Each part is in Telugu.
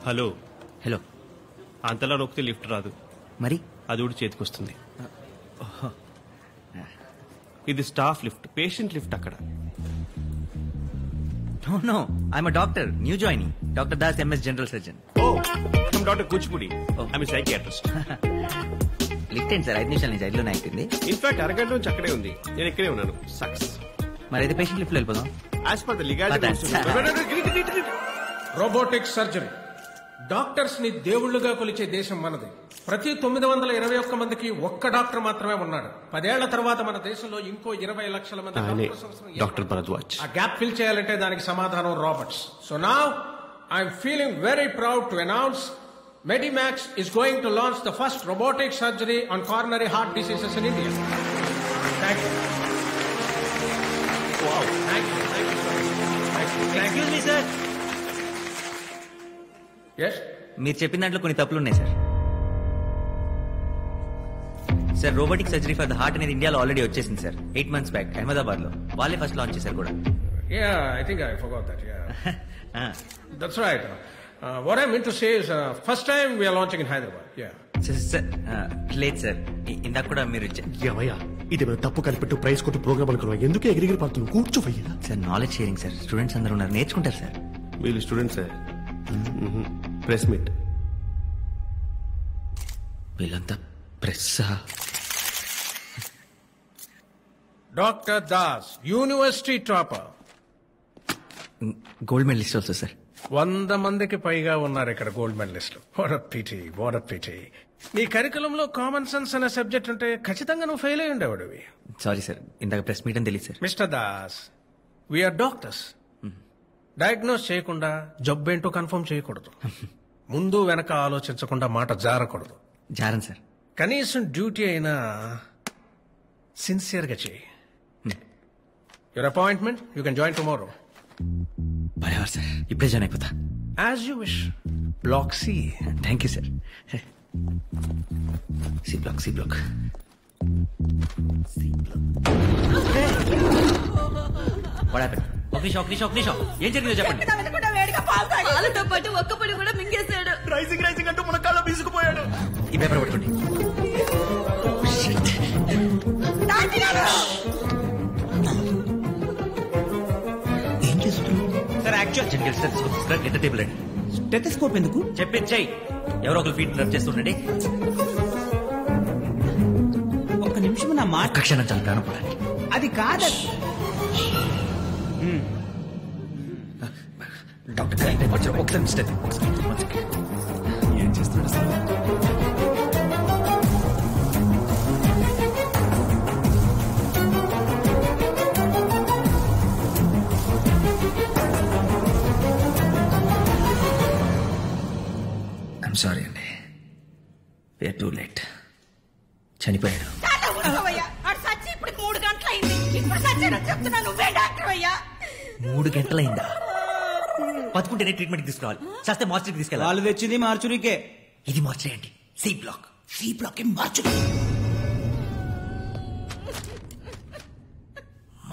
Hello hello. అంతలా నొక్కితే లిఫ్ట్ రాదు, మరి అది కూడా చేతికొస్తుంది. ఇది స్టాఫ్ లిఫ్ట్, పేషెంట్ లిఫ్ట్ అక్కడ. No I'm doctor, new joining. Doctor Das, MS general surgeon. ఓ doctor Kuchipudi, I'm psychiatrist. Lift ఏంటి సార్, 5 నిమిషాల నుంచి 5లోనే అయిపోయింది. ఇన్ఫాక్ట్ అరగంట నుంచి అక్కడే ఉంది, నేను ఇక్కడే ఉన్నాను. సక్సెస్. మరి అయితే పేషెంట్ లిఫ్ట్ లో వెళ్ళిపోదాం. As per the legality. Robotic surgery. Doctors ని దేవుళ్లుగా కొలిచే దేశం మనది. ప్రతి 921 మందికి ఒక్క డాక్టర్ మాత్రమే ఉన్నాడు. 10 ఏళ్ల తర్వాత మన దేశంలో ఇంకో 20 లక్షల మంది డాక్టర్ భరద్వాజ్. ఆ గ్యాప్ ఫిల్ చేయాలంటే దానికి సమాధానం robots. So now I'm feeling very proud to announce Medimax is going to launch the first robotic surgery on coronary heart diseases in India. Thank you. Wow. Thank you. Excuse me, sir. Yes? మీరు చెప్పిన దాంట్లో కొన్ని తప్పులు ఉన్నాయి sir. Sir, robotic surgery for the heart అనేది ఇండియాలో ఆల్రెడీ వచ్చేసింది సార్. 8 months బ్యాక్ అహ్మదాబాద్ లో వాళ్ళే ఫస్ట్ లాంచ్ చేశారు కూడా. Yeah, I think I forgot that. Yeah. That's right. What I meant to say is, first time we are launching in Hyderabad. Yeah. Sir లేదు సార్, ఇందాక కూడా మీరు ఏమయ్యా ఇదేమైనా తప్పు కనిపెట్టు ప్రైస్ కొట్టు ప్రోగ్రామ్ అనుకున్నావు, ఎందుకు ఎగిరిగిరి పడుతున్నావు? కూర్చోవయ్యా. Sir, knowledge sharing sir. Students అందరూ ఉన్నారు, నేర్చుకుంటారు సార్. వీళ్ళు స్టూడెంట్స్, ప్రెస్ మీట్. వీళ్ళంతా press. Dr. Das, university topper. Gold medalist also sir. 100 మందికి పైగా ఉన్నారు ఇక్కడ గోల్డ్ మెడలిస్టులు. What a pity. నీ కరికులంలో కామన్ సెన్స్ అనే సబ్జెక్ట్ ఉంటే ఖచ్చితంగా నువ్వు ఫెయిల్ అయి ఉండేవాడివి. సారీ సార్, ఇందాక ప్రెస్ మీట్ అని తెలియదు sir. Mister Das, we are doctors. Diagnose చేయకుండా జబ్బేంటో కన్ఫర్మ్ చేయకూడదు. ముందు వెనక ఆలోచించకుండా మాట జారకూడదు. జారన్ సార్. కనీసం డ్యూటీ అయినా సిన్సియర్ గా చేయి. Your appointment, you can join tomorrow. బరాబర్ సార్, ఇప్పుడే జాయిన్ అయిపోతా. As you wish. Block C. Thank you sir. C block. ఒక నిమిషం, ఏం జరిగిందో చెప్పండి. పాలతో పాటు ఒక్క పొడి కూడా మింగేశాడు. రైసింగ్ అంటూ మన కాళ్ళ బీసుకుపోయాడు. ఈ పేపర్ పట్టుకోండి. ఏం చేస్తున్నావు సార్? యాక్చువల్ జనరల్ స్టెథోస్కోప్ ఎంత టేబుల్ అండి. స్టెథోస్కోప్ ఎందుకు చెప్పేది చెయ్యి. ఎవరో ఒకరు ఫీట్ రబ్ చేస్తుండండి. ఒక్క నిమిషం నా మాట. కక్షణ చాలా ప్రాణం పోవడానికి. అది కాదు డాక్టర్ ఒకసారి ఏం చేస్తున్నాడు సార్? సారీ అండి, వేర్ టూ లేట్. చనిపోయాడు. 3 గంటలైందా? బతుకుంటేనే ట్రీట్మెంట్ తీసుకురావాలి, చేస్తే మార్చురీకి తీసుకెళ్ళాలి. వాళ్ళు తెచ్చింది మార్చురీకే. ఇది మార్చురీ అండి, సి బ్లాక్ మార్చురీ.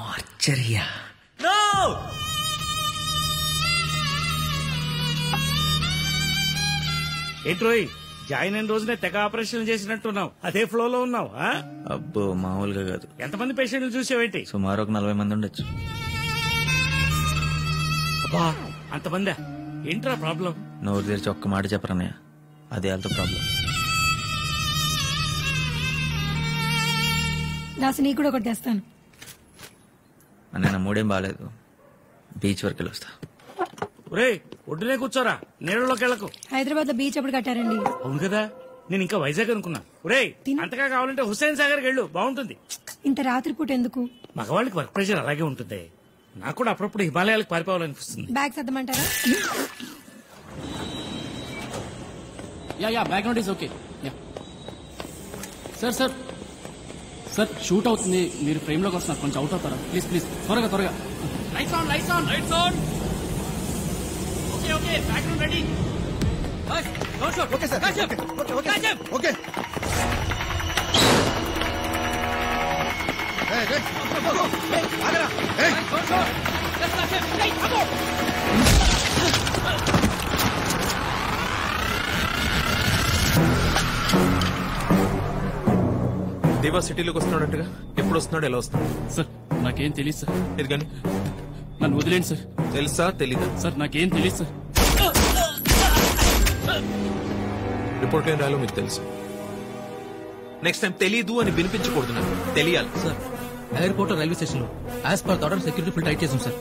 మార్చరియా? నో. ఏంట్రోయ్, జాయిన్ అయిన రోజునే తెగ ఆపరేషన్ చేసినట్టున్నావు, అదే ఫ్లోలో ఉన్నావు. అబ్బో మామూలుగా కాదు. ఎంతమంది పేషెంట్లు చూసావేంటి? సుమారు ఒక 40 మంది ఉండొచ్చు. అబ్బా, అంతమందా? ఏంట్రా ప్రాబ్లం? నోరు తెరిచి ఒక్క మాట చెప్పరన్నయ్య, అదే వాళ్ళతో ప్రాబ్లం. దాసు నీ కూడా ఒకటి తెస్తాను. అన్న మూడేం బాగాలేదు, బీచ్ వరకు వెళ్ళి వస్తా. ఒరే, ఒడ్డునే కూర్చోరా, నీళ్ళలోకి వెళ్ళకు. హైదరాబాద్ లో బీచ్ ఎప్పుడు కట్టారండి? అవును కదా, నేను ఇంకా వైజాగ్ అనుకున్నా. ఒరే, అంతగా కావాలంటే హుస్సేన్ సాగర్ వెళ్ళు, బాగుంటుంది. ఇంత రాత్రిపూట ఎందుకు? మగవాళ్ళకి వర్క్ ప్రెషర్ అలాగే ఉంటుంది. నాకు కూడా అప్పుడప్పుడు హిమాలయాలకు పారిపోవాలనిపిస్తుంది. బ్యాగ్ సర్దమంటారా? Yeah background is okay. Sir shoot అవుతుంది, మీరు ఫ్రేమ్ లోకి వస్తున్నారు, కొంచెం అవుట్ అవుతారా ప్లీజ్ త్వరగా. Lights on. Okay background ready. Okay sir. Okay. దేవా సిటీలోకి వస్తున్నాడంటగా. ఎప్పుడు వస్తున్నాడు, ఎలా వస్తున్నాడు? సార్ నాకేం తెలియదు సార్. ఇది కానీ నన్ను వదిలేండి సార్. తెలుసా తెలీదా? సార్ నాకేం తెలియదు సార్. రిపోర్ట్ ఏం రాయాలో మీకు తెలుసు. నెక్స్ట్ టైం తెలీదు అని వినిపించకూడదు, నాకు తెలియాలి. సార్ ఎయిర్పోర్ట్ రైల్వే స్టేషన్ లో as per order security full tight చేసాం సార్.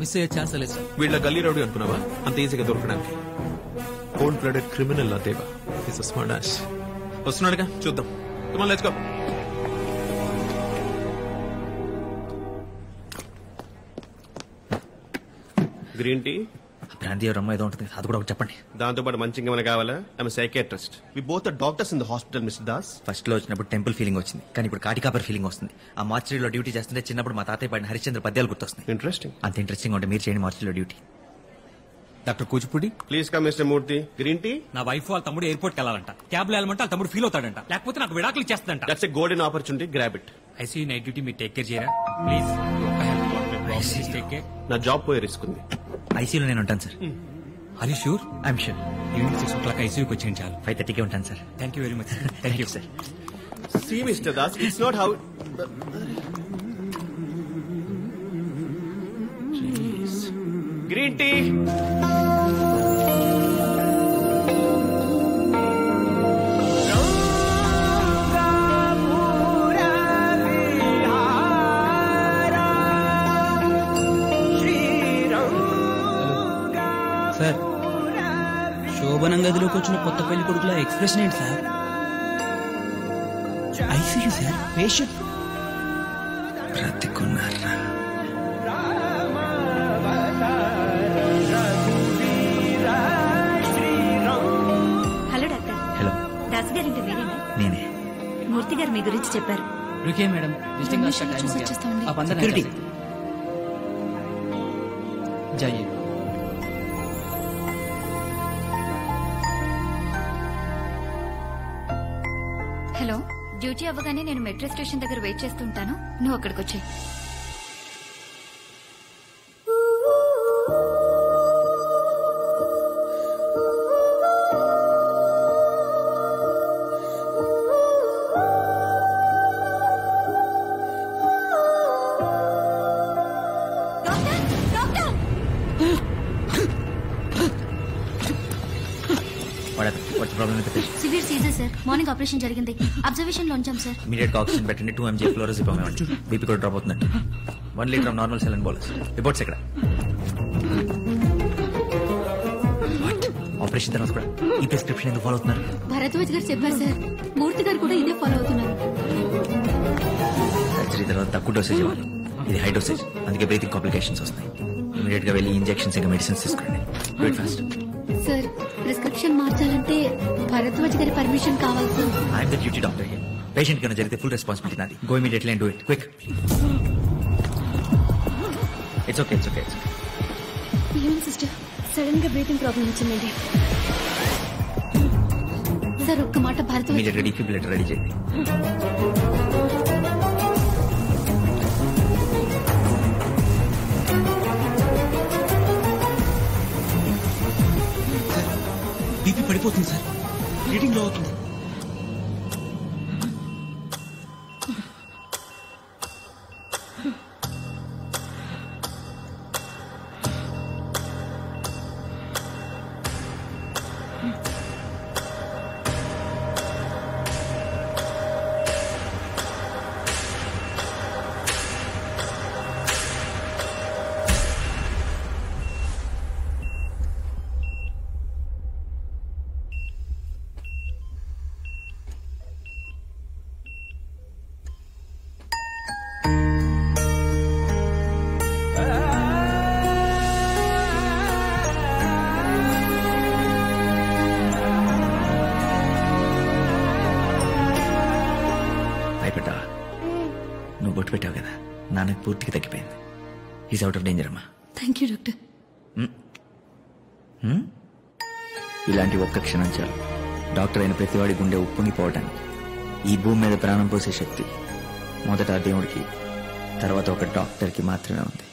మిస్ అయ్యే ఛాన్స్ లేదు సార్. వీళ్ళ గల్లీ రౌడీ అనుకున్నావా అంత ఈజీగా దొరకడానికి? Cold blooded criminal Deva is a smart dash. వస్తున్నాడుగా, చూద్దాం. Come on, let's go. Green tea, ప్రాంతీయ రమ్మ ఏదో ఉంటుంది, అది కూడా ఒకటి చెప్పండి. దాంతో పాటు మంచి ఇంకేమైనా కావాలా? I'm psychiatrist. We both are doctors in the hospital mister Das. First లో వచ్చినప్పుడు టెంపుల్ ఫీలింగ్ వచ్చింది, కానీ ఇప్పుడు కాటికాపర్ ఫీలింగ్ వస్తుంది. ఆ మార్చిలో డ్యూటీ చేస్తుంటే చిన్నప్పుడు మా తాతయ్య పడిన హరిశ్చంద్ర పద్యాలు గుర్తొస్తున్నాయి. ఇంట్రెస్టింగ్. అంత ఇంట్రెస్టింగ్ ఉంటే మీరు చేయండి మార్చిలో duty. Doctor Kuchipudi, please come mister Murthy. Green tea. నా వైఫ్ వాళ్ళ తమ్ముడు ఎయిర్పోర్ట్ వెళ్ళాలంట. క్యాబ్ లో వెళ్ళమంటే వాళ్ళ తమ్ముడు ఫీల్ అవుతాడంట, లేకపోతే నాకు విడాకులు చేస్తాడంట. That's a golden opportunity, grab it. ICU night duty మీరు టేక్ కేర్ చేయరా ప్లీజ్? Take care. నా జాబ్ పోయే రిస్క్ ఉంది. ఐసీయూలో నేను ఉంటాను sir. Are you sure? I'm sure. Evening 6 o'clock ఐసీయూకి వచ్చేయండి చాలు. 5:30కే ఉంటాను sir. Thank you very much. Thank you sir. See, Mr. Das, it's not how... Jeez. Green tea! Sir శోభనం గదిలోకి వచ్చిన కొత్త పెళ్లి కొడుకుల ఎక్స్ప్రెషన్ ఏంటి సార్? ఐసీయూ సార్, పేషెంట్ బ్రతికున్నారా? Hello doctor. హలో, దాస్ గారి ఇంటి మీరేనా? నేనే. మూర్తి గారు మీ గురించి చెప్పారు. रुकिए मैडम, विजिटिंग Permission చూసి వచ్చేస్తామండి. आप अंदर Security. जाइए. హలో, డ్యూటీ అవ్వగానే నేను మెట్రో స్టేషన్ దగ్గర వెయిట్ చేస్తుంటాను, నువ్వు అక్కడికి వచ్చాయి. What's problem with patient? Severe seizure sir. Morning operation జరిగింది. అబ్జర్వేషన్ లో ఉంచాం సార్. ఇమీడియట్ గా ఆక్సిజన్ పెట్టండి. 2 mg ఫ్లోరోసిపమ్ ఇవ్వండి. బీపీ కూడా డ్రాప్ అవుతుందండి. 1 litre of normal saline bolus. Reports ఎక్కడ? ఆపరేషన్ తర్వాత కూడా ఈ ప్రిస్క్రిప్షన్ ఎందుకు ఫాలో అవుతున్నారు? భరద్వాజ్ గారు చెప్పారు సార్. మూర్తి గారు కూడా ఇదే ఫాలో అవుతున్నారు. సర్జరీ తర్వాత తక్కువ డోసేజ్ ఇవ్వాలి. ఇది హై డోసేజ్, అందుకే బ్రీతింగ్ కాంప్లికేషన్స్ వస్తాయి. ఇమీడియట్ గా వెళ్ళి ఇంజెక్షన్స్ ఇంకా మెడిసిన్స్ తీసుకోండి. Wait fast. సార్, ప్రిస్క్రిప్షన్ మార్చాలంటే భరద్వాజ్ గారి పర్మిషన్ కావాలి sir. I'm the duty doctor here. Patient కన్నా జరిగితే ఫుల్ రెస్పాన్సిబిలిటీ నాది. Go immediately and do it quick. It's okay, it's okay. ఏమైంది సిస్టర్? సడన్ గా బ్రీతింగ్ ప్రాబ్లం వచ్చిందండి సార్. ఒక్క మాట, భరద్వాజ్ ఇమీడియట్ గా డిఫిబ్రిలేటర్ రెడీ చేయండి. బీపీ పడిపోతుంది సార్, బ్లీడింగ్ లో అవుతుంది. నువ్వు బొట్టు పెట్టావు కదా, నాన్నకు పూర్తిగా తగ్గిపోయింది. ఈజ్ అవుట్ ఆఫ్ డేంజర్ అమ్మా. Thank you doctor. ఇలాంటి ఒక్క క్షణం చాలు డాక్టర్ అయిన ప్రతివాడి గుండె ఉప్పొంగిపోవటానికి. ఈ భూమి మీద ప్రాణం పోసే శక్తి మొదట ఆ దేవుడికి, తర్వాత ఒక డాక్టర్కి మాత్రమే ఉంది.